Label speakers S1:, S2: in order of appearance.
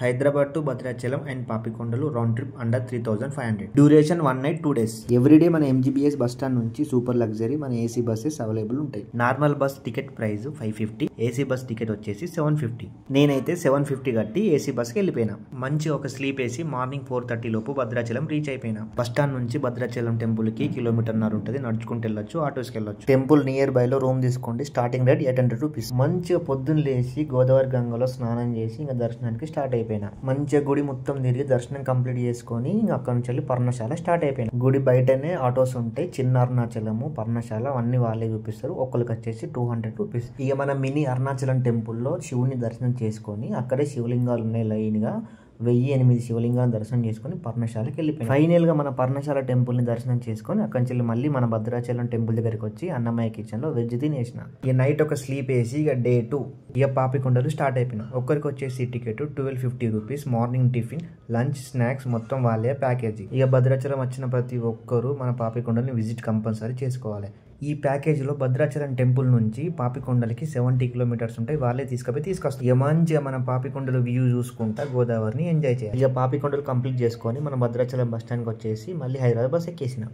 S1: Hyderabad to Bhadrachalam and Papikondalu round trip under 3500. Duration 1 night 2 days. Everyday మన MGBS bus stand నుంచి super luxury మన AC buses available ఉంటాయి. Normal bus ticket price 550, AC bus ticket వచ్చేసి 750. నేనైతే 750 కట్టి AC బస్కి వెళ్ళిపోయినా. మంచి ఒక స్లీప్ వేసి మార్నింగ్ 4:30 లోపు భద్రాచలం రీచ్ అయిపోయినా. బస్ స్టాండ్ నుంచి భద్రాచలం టెంపుల్ కి కిలోమీటర్న్నర ఉంటుంది. నడుచుకుంటూ వెళ్ళొచ్చు, ఆటోస్కి వెళ్ళొచ్చు. టెంపుల్ నియర్ బై లో రూమ్ తీసుకోండి. Starting rate 800 rupees. మంచిగా పొద్దున్న లేచి గోదావరి గంగలో స్నానం చేసి ఇంకా దర్శనానికి స్టార్ట్ అయిపోయినా. మంచిగా గుడి మొత్తం తిరిగి దర్శనం కంప్లీట్ చేసుకొని అక్కడ నుంచి వెళ్ళి పర్ణశాల స్టార్ట్ అయిపోయినా. గుడి బయటనే ఆటోస్ ఉంటాయి. చిన్న అరుణాచలము, పర్ణశాల అన్ని వాళ్ళే చూపిస్తారు. ఒక్కరికి వచ్చేసి 200 రూపీస్. ఇక మన మినీ అరుణాచలం టెంపుల్లో శివుని దర్శనం చేసుకొని అక్కడే శివలింగాలు ఉన్నాయి లైన్ గా. 1008 శివలింగాలను దర్శనం చేసుకుని పర్ణశాలకి వెళ్ళిపోయింది. ఫైనల్ గా మన పర్ణశాల టెంపుల్ ని దర్శనం చేసుకుని అక్కడి నుంచి మళ్ళీ మన భద్రాచలం టెంపుల్ దగ్గరికి వచ్చి అన్నమయ్య కిచెన్ లో వెజ్ తినేసిన. ఇక నైట్ ఒక స్లీప్ వేసి ఇక డే 2 ఇక పాపికొండలు స్టార్ట్ అయిపోయినా. ఒక్కరికి వచ్చేసి ticket 1250 rupees. Morning tiffin, lunch, snacks మొత్తం వాళ్ళే ప్యాకేజీ. ఇక భద్రాచలం వచ్చిన ప్రతి ఒక్కరు మన పాపికొండల్ని విజిట్ కంపల్సరీ చేసుకోవాలి. ఈ ప్యాకేజ్ లో భద్రాచలం టెంపుల్ నుంచి పాపికొండలకి 70 కిలోమీటర్స్ ఉంటాయి. వాళ్ళే తీసుకొస్తారు. ఇక మంచిగా మన పాపికొండలు వ్యూ చూసుకుంటా గోదావరిని ఎంజాయ్ చేయాలి. ఇక పాపికొండలు కంప్లీట్ చేసుకొని మన భద్రాచలం బస్ స్టాండ్కి వచ్చేసి మళ్ళీ హైదరాబాద్ బస్ ఎక్కేసిన.